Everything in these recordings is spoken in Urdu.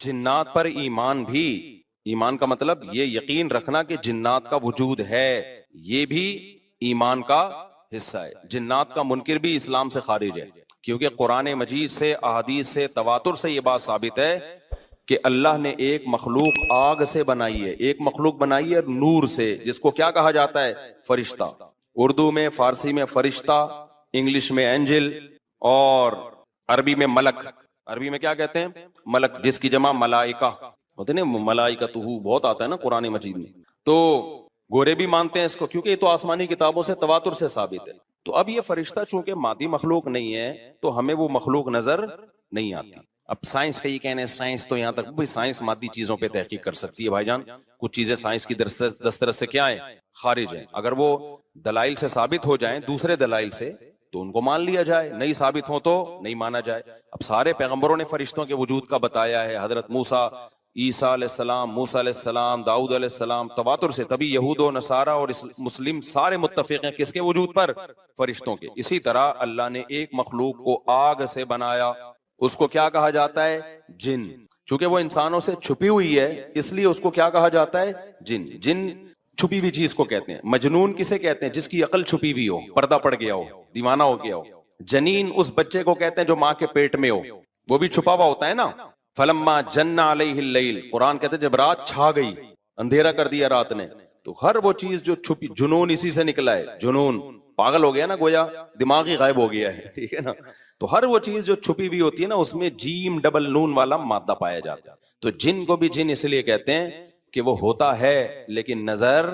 جنات پر ایمان بھی، ایمان کا مطلب یہ یقین رکھنا کہ جنات کا وجود ہے، یہ بھی ایمان کا حصہ ہے۔ جنات کا منکر بھی اسلام سے خارج ہے، کیونکہ قرآن مجید سے، احادیث سے، تواتر سے یہ بات ثابت ہے کہ اللہ نے ایک مخلوق آگ سے بنائی ہے، ایک مخلوق بنائی ہے نور سے، جس کو کیا کہا جاتا ہے؟ فرشتہ۔ اردو میں، فارسی میں فرشتہ، انگلش میں اینجل، اور عربی میں ملک۔ عربی میں کیا کہتے ہیں؟ ملک، جس کی جمع ملائکہ ہوتے ہیں نا، ملائکتہ بہت آتا ہے نا قرآن مجید میں۔ تو گورے بھی مانتے ہیں اس کو، کیونکہ یہ تو آسمانی کتابوں سے، تواتر سے ثابت ہے۔ تو اب یہ فرشتہ چونکہ مادی مخلوق نہیں ہے، تو ہمیں وہ مخلوق نظر نہیں آتی۔ اب سائنس کا یہ کہنا ہے، سائنس تو یہاں تک، بھئی سائنس مادی چیزوں پہ تحقیق کر سکتی ہے بھائی جان، کچھ چیزیں سائنس کی دسترس سے کیا ہیں؟ خارج ہیں۔ اگر وہ دلائل سے ثابت ہو جائیں، دوسرے دلائل سے، تو ان کو مان لیا جائے، نہیں ثابت ہو تو نہیں مانا جائے۔ اب سارے پیغمبروں نے فرشتوں کے وجود کا بتایا ہے، حضرت موسیٰ، عیسیٰ علیہ السلام، موسیٰ علیہ السلام، داؤد علیہ السلام، تواتر سے، تبھی یہود و نصارہ اور مسلم سارے متفق ہیں کس کے وجود پر؟ فرشتوں کے۔ اسی طرح اللہ نے ایک مخلوق کو آگ سے بنایا، اس کو کیا کہا جاتا ہے؟ جن۔ چونکہ وہ انسانوں سے چھپی ہوئی ہے، اس لیے اس کو کیا کہا جاتا ہے؟ جن۔ جن چھپی ہوئی چیز کو کہتے ہیں۔ مجنون کسے کہتے ہیں؟ جس کی عقل چھپی ہوئی ہو، پردہ پڑ گیا ہو، دیوانہ ہو گیا ہو۔ جنین اس بچے کو کہتے ہیں جو ماں کے پیٹ میں ہو، وہ بھی چھپا ہوا ہوتا ہے نا۔ فلما جن علیہ اللیل، قرآن کہتے ہیں جب رات چھا گئی، اندھیرا کر دیا رات نے، تو ہر وہ چیز جو چھپی، جنون اسی سے نکلا ہے۔ جنون پاگل ہو گیا نا، گویا دماغ ہی غائب ہو گیا ہے، ٹھیک ہے نا۔ تو ہر وہ چیز جو چھپی ہوئی ہوتی ہے نا، اس میں جیم ڈبل نون والا مادہ پایا جاتا ہے۔ تو جن کو بھی جن اس لیے کہتے ہیں کہ وہ ہوتا ہے لیکن نظر،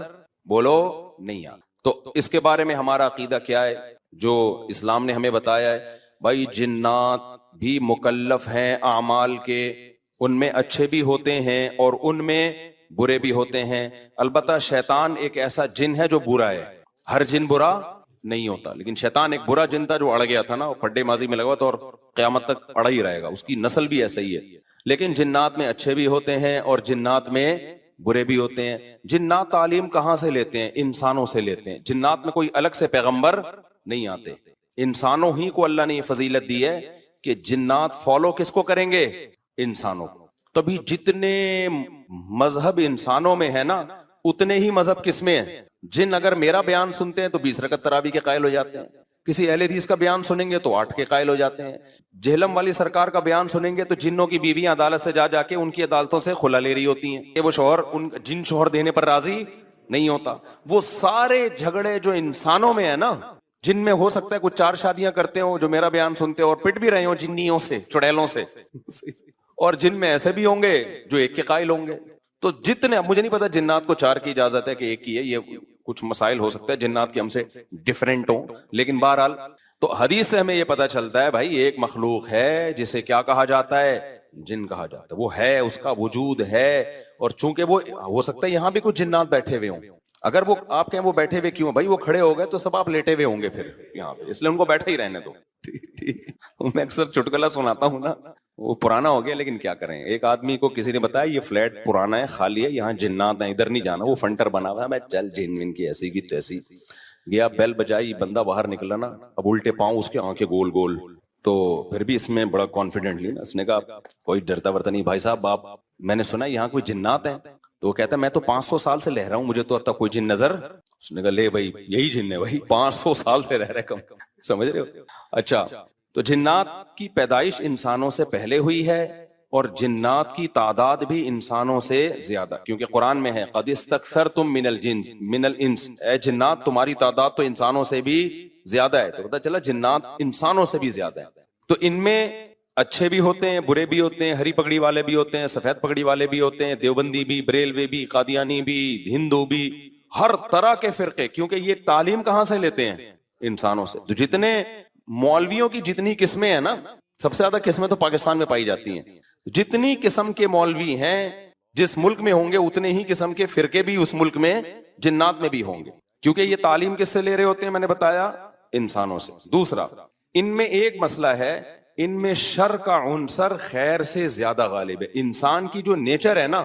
بولو، نہیں آتا۔ تو اس کے بارے میں ہمارا عقیدہ کیا ہے جو اسلام نے ہمیں بتایا ہے؟ بھائی جنات بھی مکلف ہیں اعمال کے، ان میں اچھے بھی ہوتے ہیں اور ان میں برے بھی ہوتے ہیں۔ البتہ شیطان ایک ایسا جن ہے جو برا ہے، ہر جن برا نہیں ہوتا، لیکن شیطان ایک برا جن تھا جو اڑ گیا تھا نا، پھڈے ماضی میں لگا تھا اور قیامت تک اڑا ہی رہے گا، اس کی نسل بھی ایسا ہی ہے۔ لیکن جنات میں اچھے بھی ہوتے ہیں اور جنات میں برے بھی ہوتے ہیں۔ جنات تعلیم کہاں سے لیتے ہیں؟ انسانوں سے لیتے ہیں۔ جنات میں کوئی الگ سے پیغمبر نہیں آتے، انسانوں ہی کو اللہ نے یہ فضیلت دی ہے کہ جنات فالو کس کو کریں گے؟ انسانوں کو۔ تبھی جتنے مذہب انسانوں میں ہے نا، اتنے ہی مذہب کس میں ہیں؟ جن اگر میرا بیان سنتے ہیں تو 20 رکعت تراویح کے قائل ہو جاتے ہیں، کسی اہل حدیث کا بیان سنیں گے تو 8 کے قائل ہو جاتے ہیں، جہلم والی سرکار کا بیان سنیں گے تو جنوں کی بیویاں عدالت سے جا کے ان کی عدالتوں سے خلا لے رہی ہوتی ہیں کہ وہ شوہر جن شوہر دینے پر راضی نہیں ہوتا۔ وہ سارے جھگڑے جو انسانوں میں ہے نا، جن میں ہو سکتا ہے کچھ 4 شادیاں کرتے ہوں جو میرا بیان سنتے ہو اور پٹ بھی رہے ہوں جنیوں سے، چڑیلوں سے، اور جن میں ایسے بھی ہوں گے جو 1 کے قائل ہوں گے۔ تو جتنے، مجھے نہیں پتا جنات کو 4 کی اجازت ہے کہ 1 کی ہے، یہ کچھ مسائل ہو سکتا ہے جنات کے ہم سے ڈیفرنٹ ہوں، لیکن بہرحال تو حدیث سے ہمیں یہ پتا چلتا ہے بھائی ایک مخلوق ہے جسے کیا کہا جاتا ہے؟ جن کہا جاتا ہے۔ وہ ہے، اس کا وجود ہے، اور چونکہ وہ ہو سکتا ہے یہاں بھی کچھ جنات بیٹھے ہوئے ہوں، اگر وہ آپ کہیں وہ بیٹھے ہوئے کیوں؟ بھائی وہ کھڑے ہو گئے تو سب آپ لیٹے ہوئے ہوں گے پھر یہاں پہ، اس لیے ان کو بیٹھے ہی رہنے دو۔ ٹھیک، میں اکثر چٹکلا سناتا ہوں نا، وہ پرانا ہو گیا لیکن کیا کریں، ایک آدمی کو کسی نے بتایا یہ فلیٹ پرانا ہے، خالی ہے، یہاں جنات ہیں، ادھر نہیں جانا، وہ فنٹر بنا ہوا ہے۔ میں چل جن ون کی ایسی کی تیسی گیا، بیل بجائی، بندہ باہر نکلا نا، اب الٹے پاؤں اس کے آنکھیں گول گول، تو پھر بھی اس میں بڑا کانفیڈنٹلی نا اس نے کہا کوئی ڈرتا ورتا نہیں بھائی صاحب، آپ میں نے سنا یہاں کوئی جنات ہیں؟ تو وہ کہتا ہے میں تو 500 سال سے رہ رہا ہوں، مجھے تو اب تک کوئی جن نظر۔ اس نے کہا لے بھائی یہی جن ہے بھائی، 500 سال سے رہ رہے کم، سمجھ رہے ہو؟ اچھا، تو جنات کی پیدائش انسانوں سے پہلے ہوئی ہے اور جنات کی تعداد بھی انسانوں سے زیادہ، کیونکہ قرآن میں ہے قد استکثرتم من الانس، اے جنات تمہاری تعداد تو انسانوں سے بھی زیادہ ہے۔ تو پتہ چلا جنات انسانوں سے بھی زیادہ ہے۔ تو ان میں اچھے بھی ہوتے ہیں، برے بھی ہوتے ہیں، ہری پگڑی والے بھی ہوتے ہیں، سفید پگڑی والے بھی ہوتے ہیں، دیوبندی بھی، بریلوی بھی، قادیانی بھی، ہندو بھی، ہر طرح کے فرقے، کیونکہ یہ تعلیم کہاں سے لیتے ہیں؟ انسانوں سے۔ تو جتنے مولویوں کی جتنی قسمیں ہیں نا، سب سے زیادہ قسمیں تو پاکستان میں پائی جاتی ہیں۔ جتنی قسم کے مولوی ہیں جس ملک میں ہوں گے، اتنے ہی قسم کے فرقے بھی اس ملک میں جنات میں بھی ہوں گے، کیونکہ یہ تعلیم کس سے لے رہے ہوتے ہیں؟ میں نے بتایا انسانوں سے۔ دوسرا، ان میں ایک مسئلہ ہے، ان میں شر کا عنصر خیر سے زیادہ غالب ہے۔ انسان کی جو نیچر ہے نا،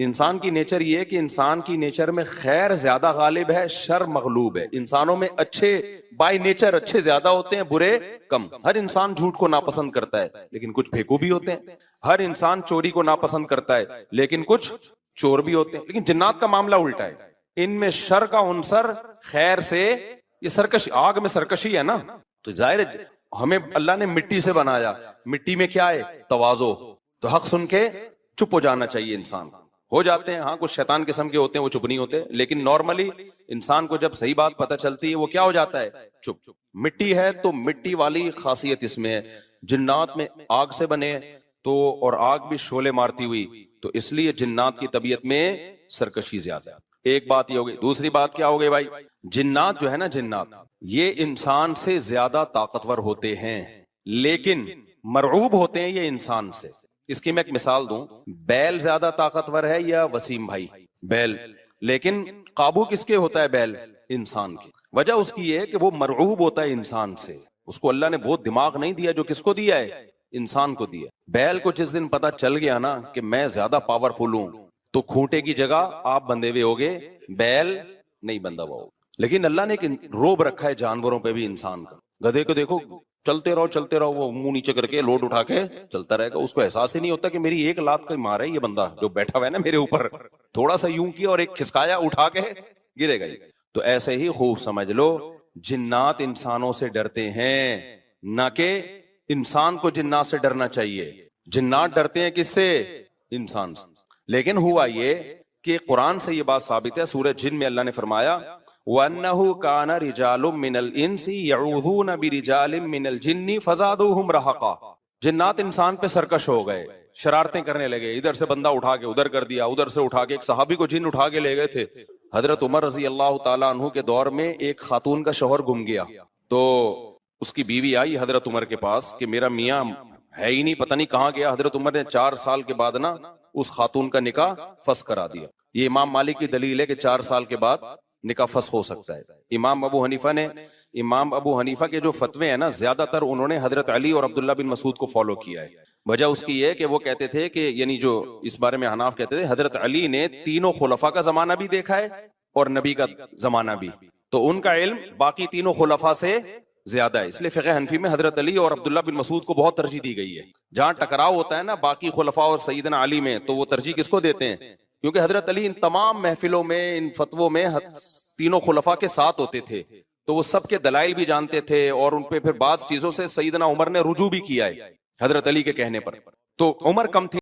انسان کی نیچر یہ ہے کہ انسان کی نیچر میں خیر زیادہ غالب ہے، شر مغلوب ہے. انسانوں میں اچھے بائی نیچر اچھے زیادہ ہوتے ہیں، برے کم. ہر انسان جھوٹ کو ناپسند کرتا ہے لیکن کچھ پھیکو بھی ہوتے ہیں. ہر انسان چوری کو ناپسند کرتا ہے لیکن کچھ چور بھی ہوتے ہیں. لیکن جنات کا معاملہ الٹا ہے، ان میں شر کا عنصر خیر سے، یہ سرکشی، آگ میں سرکشی ہے نا. تو ظاہر ہے ہمیں اللہ نے مٹی سے بنایا، مٹی میں کیا ہے؟ تواضع. تو حق سن کے چپ ہو جانا چاہیے. انسان ہو جاتے ہیں، ہاں کچھ شیطان قسم کے ہوتے ہیں وہ چپ نہیں ہوتے، لیکن نارملی انسان کو جب صحیح بات پتہ چلتی ہے وہ کیا ہو جاتا ہے؟ چپ. مٹی ہے تو مٹی والی خاصیت اس میں ہے. جنات میں آگ سے بنے تو، اور آگ بھی شعلے مارتی ہوئی، تو اس لیے جنات کی طبیعت میں سرکشی زیادہ ہے. ایک بات یہ ہوگی. دوسری بات کیا ہوگی بھائی؟ جنات جو ہے نا، جنات یہ انسان سے زیادہ طاقتور ہوتے ہیں لیکن مرعوب ہوتے ہیں یہ انسان سے. اس کی میں ایک مثال دوں. بیل زیادہ طاقتور ہے یا وسیم بھائی؟ بیل. لیکن قابو کس کے ہوتا ہے بیل؟ انسان کی. وجہ اس کی یہ ہے کہ وہ مرعوب ہوتا ہے انسان سے. اس کو اللہ نے وہ دماغ نہیں دیا جو کس کو دیا ہے؟ انسان کو دیا. بیل کو جس دن پتا چل گیا نا کہ میں زیادہ پاورفل ہوں تو کھوٹے کی جگہ آپ بندھے ہوئے ہوگے، بیل نہیں بندھا ہوا ہوگا. لیکن اللہ نے ایک روب رکھا ہے جانوروں پہ بھی انسان کا. گدھے کو دیکھو چلتے رہو، وہ منہ نیچے کر کے لوڈ اٹھا کے چلتا رہے گا. اس کو احساس ہی نہیں ہوتا کہ میری ایک لات کا مار ہے یہ بندہ جو بیٹھا ہوا ہے نا میرے اوپر، تھوڑا سا یوں کیا اور ایک کھسکایا اٹھا کے گرے گا. تو ایسے ہی خوب سمجھ لو جنات انسانوں سے ڈرتے ہیں، نہ کہ انسان کو جنات سے ڈرنا چاہیے. جنات ڈرتے ہیں کس سے؟ انسان سے. لیکن ہوا یہ کہ قرآن سے یہ بات ثابت ہے. سورہ جن میں اللہ نے فرمایا وَأَنَّهُ كَانَ رِجَالٌ مِّنَ الْإِنسِ يَعُوذُونَ بِرِجَالٍ مِّنَ الْجِنِّ فَزَادُوهُمْ رَهَقًا. جنات انسان پہ سرکش ہو گئے، شرارتیں کرنے لگے. ادھر سے بندہ اٹھا کے ادھر کر دیا، ادھر سے اٹھا کے. ایک صحابی کو جن اٹھا کے لے گئے تھے. حضرت عمر رضی اللہ تعالیٰ عنہ کے دور میں ایک خاتون کا شوہر گم گیا، تو اس کی بیوی آئی حضرت عمر کے پاس کہ میرا میاں ہے ہی نہیں، پتہ نہیں کہاں گیا. حضرت عمر نے 4 سال کے بعد نا اس خاتون کا نکاح فسخ کرا دیا. یہ امام مالک کی دلیل ہے کہ 4 سال کے بعد نکاح فسخ ہو سکتا ہے. امام ابو حنیفہ کے جو فتوے ہیں نا، زیادہ تر انہوں نے حضرت علی اور عبداللہ بن مسعود کو فالو کیا ہے. وجہ اس کی یہ کہ وہ کہتے تھے کہ، یعنی جو اس بارے میں حناف کہتے تھے، حضرت علی نے تینوں خلفاء کا زمانہ بھی دیکھا ہے اور نبی کا زمانہ بھی، تو ان کا علم باقی تینوں خلفاء سے زیادہ ہے. اس لیے فقہ حنفی میں حضرت علی اور عبداللہ بن مسعود کو بہت ترجیح دی گئی ہے. جہاں ٹکراؤ ہوتا ہے نا باقی خلفاء اور سیدنا علی میں، تو وہ ترجیح کس کو دیتے ہیں؟ کیونکہ حضرت علی ان تمام محفلوں میں، ان فتووں میں تینوں خلفاء کے ساتھ ہوتے تھے، تو وہ سب کے دلائل بھی جانتے تھے اور ان پہ پھر بعض چیزوں سے سیدنا عمر نے رجوع بھی کیا ہے حضرت علی کے کہنے پر. تو عمر کم تھی